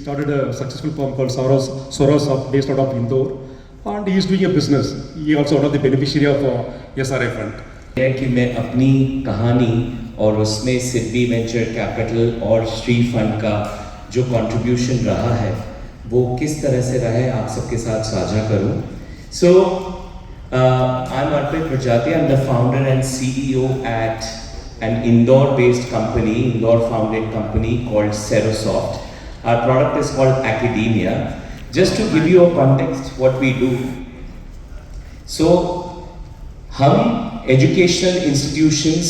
started a successful firm called Soros based out of Indore, and he is doing a business. He also one of the beneficiary of SRI fund. है कि मैं अपनी कहानी और उसमें SIDBI venture capital और Shri fund का जो कंट्रीब्यूशन रहा है वो किस तरह से रहा है आप सबके साथ साझा करूं. So I'm Arpit Prajapati. I'm the founder and CEO at an Indore-based company, Indore-founded company called Serosoft. Our product is called Academia. Just to give you a context, what we do. So हम educational institutions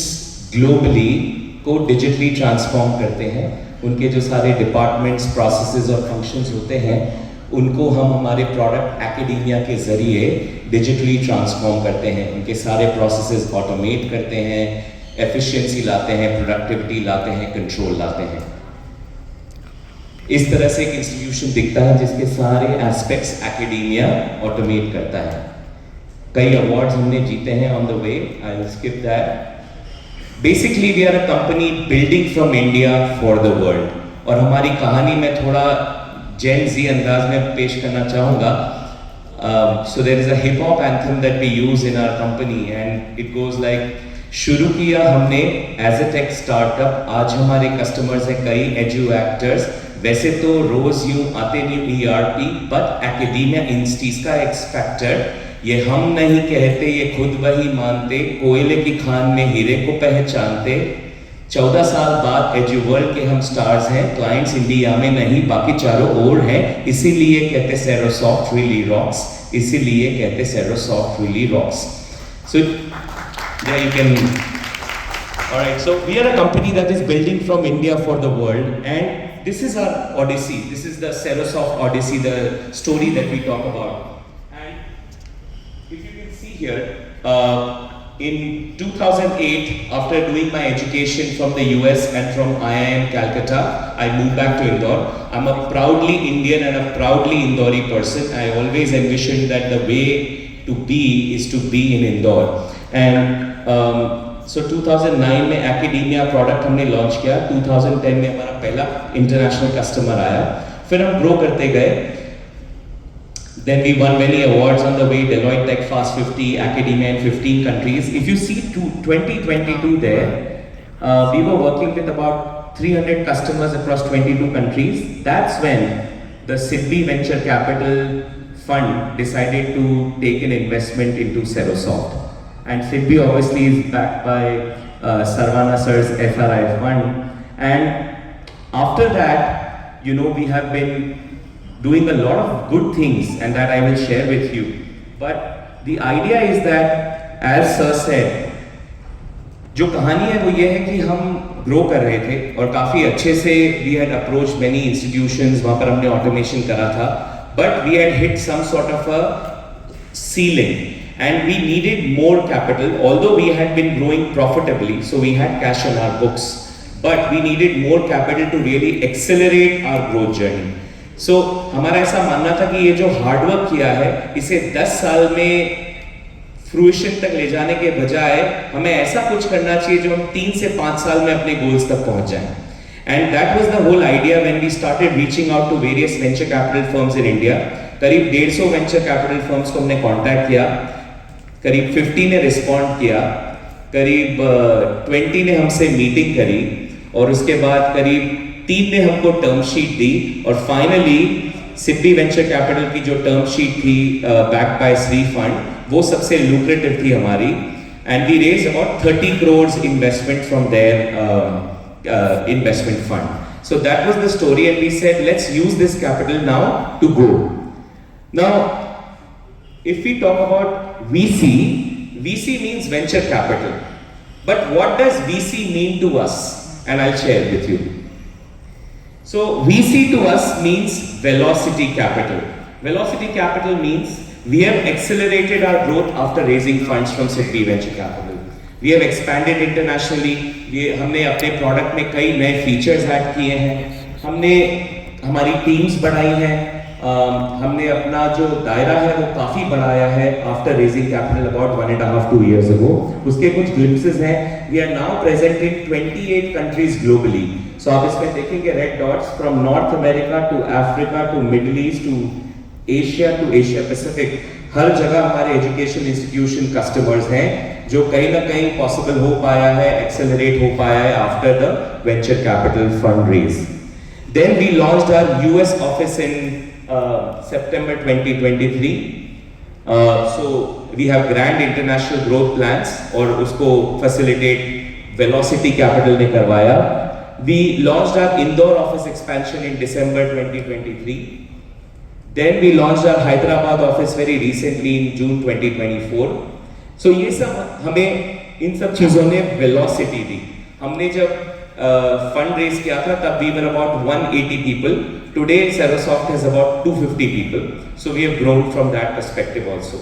globally को digitally transform करते हैं. उनके जो सारे departments, processes और functions होते हैं उनको हम हमारे प्रोडक्ट एकेडेमिया के ज़रिए डिजिटली ट्रांसफॉर्म करते हैं. उनके सारे प्रोसेसेस ऑटोमेट करते हैं, एफिशिएंसी लाते हैं, प्रोडक्टिविटी लाते हैं, कंट्रोल लाते हैं. इस तरह से एक इंस्टीट्यूशन दिखता है जिसके सारे एस्पेक्ट्स एकेडेमिया ऑटोमेट करता है. कई अवार्ड्स हमने जीते हैं on the way. I will skip that. Basically we are a company building from India for the world. और हमारी कहानी में थोड़ा जेन जी अंदाज में पेश करना चाहूँगा. So there is a hip hop anthem that we use in our company and it goes like. शुरू किया हमने एज अ टेक स्टार्टअप. आज हमारे कस्टमर्स हैं कई एजू एक्टर्स. वैसे तो रोज यूं आते नहीं ERP, बट एकेडेमिया इंस्टीज का एक्स फैक्टर ये हम नहीं कहते, ये खुद वही मानते. कोयले की खान में हीरे को पहचानते. 14 साल बाद एजू वर्ल्ड के हम स्टार्स हैं. क्लाइंट्स इंडिया में नहीं बाकी चारों ओर हैं. इसीलिए कहते सेरोसॉफ्ट रियली रॉक्स. इसीलिए कहते Serosoft really rocks. So yeah, you can. All right, so we are a company that is building from India for the world, and this is our odyssey. This is the Serosoft odyssey, the story that we talk about. If you can see here, in 2008, after doing my education from the US and from IIM Calcutta, I moved back to Indore. I'm a proudly Indian and a proudly Indori person. I always envisioned that the way to be is to be in Indore. And so 2009 में Academia product हमने launch किया. 2010 में हमारा पहला international customer आया. फिर हम grow करते गए. Then we won many awards on the way. Deloitte Tech Fast 50, Academia in 15 countries. If you see 2022 there, we were working with about 300 customers across 22 countries. That's when the Sidbi Venture Capital Fund decided to take an investment into Serosoft. And Sidbi obviously is backed by Sarvana Sir's SRI fund. And after that, you know, we have been doing a lot of good things and that I will share with you. But the idea is that, as Sir said, जो कहानी है वो ये है कि हम grow कर रहे थे और काफ़ी अच्छे से we had approached many institutions. वहाँ पर हमने automation करा था. But we had hit some sort of a ceiling. And we needed more capital, although we had been growing profitably, so we had cash on our books. But we needed more capital to really accelerate our growth journey. So हमारा ऐसा मानना था कि ये जो hard work किया है इसे 10 साल में फ्रूइशन तक ले जाने के बजाय हमें ऐसा कुछ करना चाहिए जो हम 3 से 5 साल में अपने गोल्स तक पहुंच जाएं. And that was the whole idea when we started reaching out to various venture capital firms in India. करीब 150 venture capital firms को हमने कांटेक्ट किया. करीब 50 ने रिस्पॉन्ड किया. करीब 20 ने हमसे मीटिंग करी और उसके बाद करीब 3 ने हमको टर्म शीट दी. और फाइनली सिडबी वेंचर कैपिटल की जो टर्म शीट थी बैक्ड बाय श्री फंड वो सबसे लुक्रेटिव थी हमारी. And we raise about 30 crores investment from their investment fund. So that was the story and we said let's use this capital now to go. नाउ if we talk about VC, VC means venture capital. But what does VC mean to us? And I'll share with you. So VC to us means velocity capital. Velocity capital means we have accelerated our growth after raising funds from Sidbi Venture Capital. We have expanded internationally. हमने अपने product में कई नए features add किए हैं. हमने हमारी teams बढ़ाई हैं. हमने अपना जो दायरा है वो काफ़ी बढ़ाया है after raising capital about 1.5-2 years ago. उसके कुछ ग्लिम्पसेस हैं. We are now present in 28 countries globally. So आप इसमें देखेंगे red dots from North America to Africa to Middle East to Asia Pacific, हर जगह हमारे एजुकेशन इंस्टीट्यूशन कस्टमर्स हैं जो कहीं ना कहीं पॉसिबल हो पाया है, एक्सेलरेट हो पाया है after the venture capital fund raise. Then we launched our US office in September 2023। So we have grand international growth plans और उसको facilitate Velocity Capital ने करवाया। We launched our Indore office expansion in December 2023। Then we launched our Hyderabad office very recently in June 2024। So ये सब हमें इन सब चीजों ने velocity दी। हमने जब फंड रेज किया था तब we were about 180 people। Today Cerosoft is about 250 people। So we have grown from that perspective also।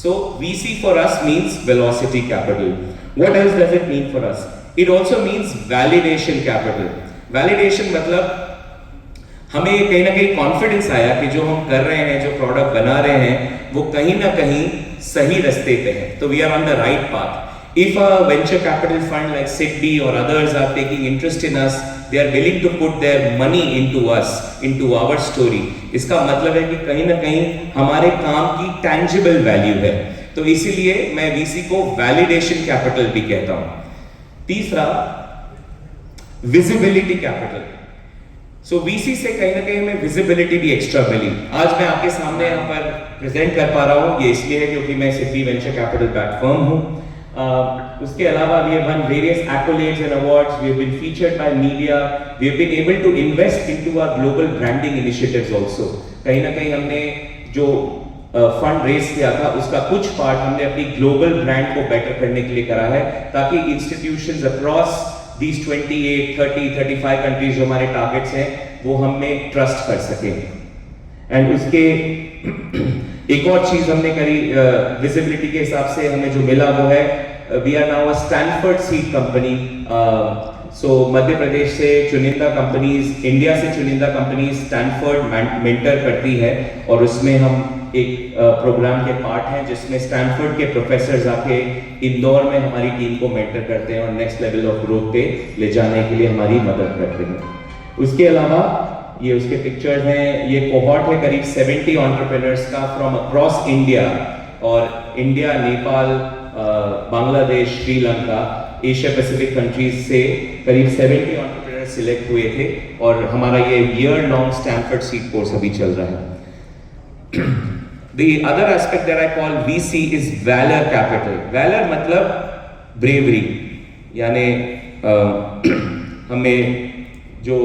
So VC for us means velocity capital। What else does it mean for us? It also means validation capital। Validation मतलब हमें कहीं ना कहीं confidence आया कि जो हम कर रहे हैं, जो प्रोडक्ट बना रहे हैं, वो कहीं ना कहीं सही रास्ते पे है, तो we are on the right path. If a venture capital fund like SIDBI or others are taking interest in us, they are willing to put their money into us, into our story। इसका मतलब है कि कहीं ना कहीं हमारे काम की tangible value है, तो इसीलिए मैं VC को validation capital भी कहता हूँ। तीसरा visibility capital। So VC से कहीं ना कहीं हमें visibility भी extra मिली। आज मैं आपके सामने यहाँ पर present कर पा रहा हूँ, ये इसलिए है क्योंकि मैं SIDBI venture capital platform हूँ। उसके अलावा we have won various accolades and awards, we have been featured by media, we have been able to invest into our global branding initiatives also। कहीं ना कहीं हमने जो फंड रेज किया था उसका कुछ पार्ट हमने अपनी ग्लोबल ब्रांड को बेटर करने के लिए करा है, ताकि इंस्टीट्यूशंस अक्रॉस these 28, 30, 35 कंट्रीज जो हमारे टारगेट्स हैं वो हमें ट्रस्ट कर सके। एंड उसके एक और चीज हमने करी विजिबिलिटी के हिसाब से हमें जो मिला वो है we are now a Stanford seed company. So Madhya Pradesh से चुनिंदा कंपनीज, इंडिया से चुनिंदा कंपनीज स्टैनफोर्ड मेंटर करती है, और उसमें हम एक प्रोग्राम के पार्ट हैं जिसमें स्टैनफोर्ड के प्रोफेसर्स आके इंदौर में हमारी टीम को मेंटर करते हैं और नेक्स्ट लेवल ऑफ ग्रोथ पे ले जाने के लिए हमारी मदद करते हैं। उसके अलावा ये उसके पिक्चर्स हैं, ये कोहॉर्ट है करीब 70 एंटरप्रेन्योर्स का फ्रॉम अक्रॉस इंडिया, और India, Nepal, Bangladesh, Sri Lanka, Asia Pacific countries से करीब 70 एंटरप्रेन्योर्स सिलेक्ट हुए थे, और हमारा ये year long Stanford seed course अभी चल रहा है। The other aspect that I call VC is valor capital। valor मतलब bravery, यानी हमें जो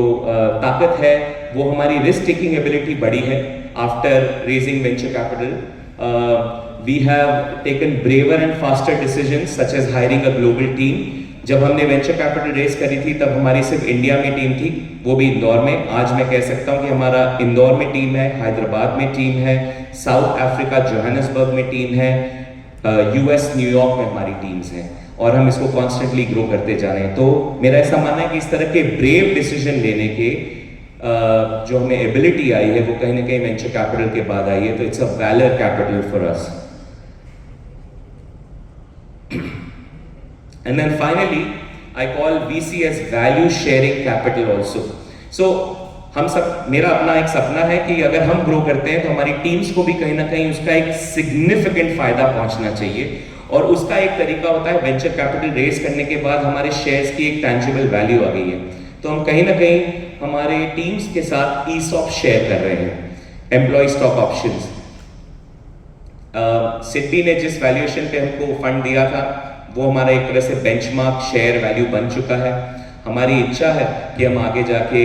ताकत है वो हमारी रिस्क टेकिंग एबिलिटी बढ़ी है after raising venture capital. We have taken braver and faster decisions such as hiring a global team. जब हमने वेंचर कैपिटल रेज करी थी तब हमारी सिर्फ इंडिया में टीम थी, वो भी इंदौर में। आज मैं कह सकता हूँ कि हमारा इंदौर में टीम है, हैदराबाद में टीम है, साउथ अफ्रीका जोहान्सबर्ग में टीम है, यूएस न्यूयॉर्क में हमारी टीम्स हैं, और हम इसको कॉन्स्टेंटली ग्रो करते जा रहे हैं। तो मेरा ऐसा मानना है कि इस तरह के ब्रेव डिसीजन लेने के जो हमें एबिलिटी आई है वो कहीं ना कहीं वेंचर कैपिटल के बाद आई है, तो it's a Valor capital for us. And then finally I call VC as value sharing capital also. So हम सब, मेरा अपना एक सपना है कि अगर हम ग्रो करते हैं तो हमारी टीम्स को भी कहीं ना कहीं उसका एक सिग्निफिकेंट फायदा पहुंचना चाहिए, और उसका एक तरीका होता है वेंचर कैपिटल रेज करने के बाद हमारे शेयर्स की एक टैंजिबल वैल्यू आ गई है, तो हम कहीं ना कहीं हमारे टीम्स के साथ ESOP शेयर कर रहे हैं, एम्प्लॉय स्टॉक ऑप्शंस। सिडबी ने जिस वैल्यूएशन पे हमको फंड दिया था वो हमारा एक तरह से बेंचमार्क शेयर वैल्यू बन चुका है। हमारी इच्छा है कि हम आगे जाके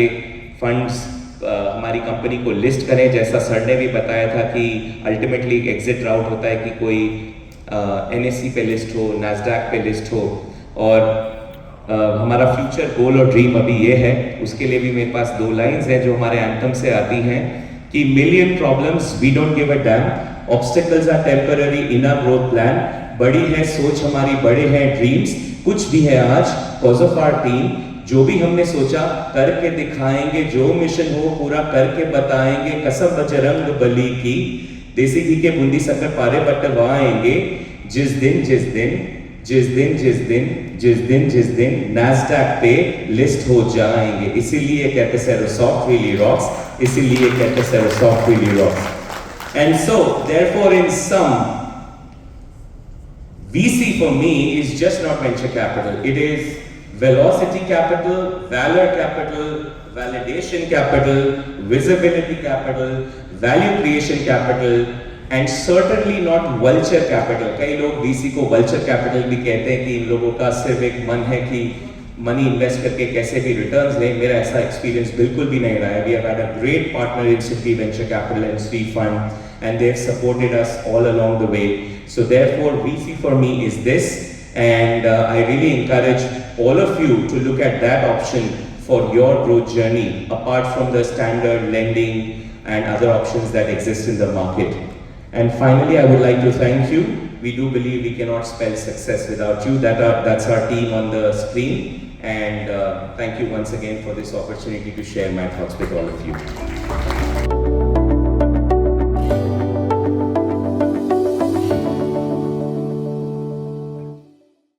फंड्स हमारी कंपनी को लिस्ट करें, जैसा सर ने भी बताया था कि अल्टीमेटली एग्जिट राउट होता है कि कोई NSE पे लिस्ट हो, नैस्डैक पे लिस्ट हो, और हमारा फ्यूचर गोल और ड्रीम अभी ये है। उसके लिए भी मेरे पास 2 लाइंस हैं जो हमारे एंथम से आती हैं कि million problems we don't give a damn, obstacles are temporary in a growth plan, बड़ी है सोच हमारी, बड़े हैं ड्रीम्स, कुछ भी है आज कॉज ऑफ आवर टीम, जो भी हमने सोचा करके दिखाएंगे, जो मिशन हो पूरा करके बताएंगे, कसम बजरंग बली की, देसी घी के बूंदी शक्कर पारे बटवाएंगे, जिस दिन जिस दिन NASDAQ पे लिस्ट हो जाएंगे, इसीलिए कहते Serosoft really rocks, इसीलिए कहते Serosoft really rocks. And so, therefore, in sum, VC for me is just not venture capital. It is velocity capital, valor capital, validation capital, visibility capital, value creation capital, and certainly not vulture capital. कई लोग VC को vulture capital भी कहते हैं कि इन लोगों का सिर्फ एक मन है कि मनी इन्वेस्ट करके कैसे भी रिटर्न्स लें. मेरा ऐसा एक्सपीरियंस बिल्कुल भी नहीं रहा है. We have had a great partner in City Venture Capital and Sri Fund, and they have supported us all along the way. So therefore, VC for me is this, and I really encourage all of you to look at that option for your growth journey, apart from the standard lending and other options that exist in the market. And finally, I would like to thank you. We do believe we cannot spell success without you. That's our team on the screen. And thank you once again for this opportunity to share my thoughts with all of you.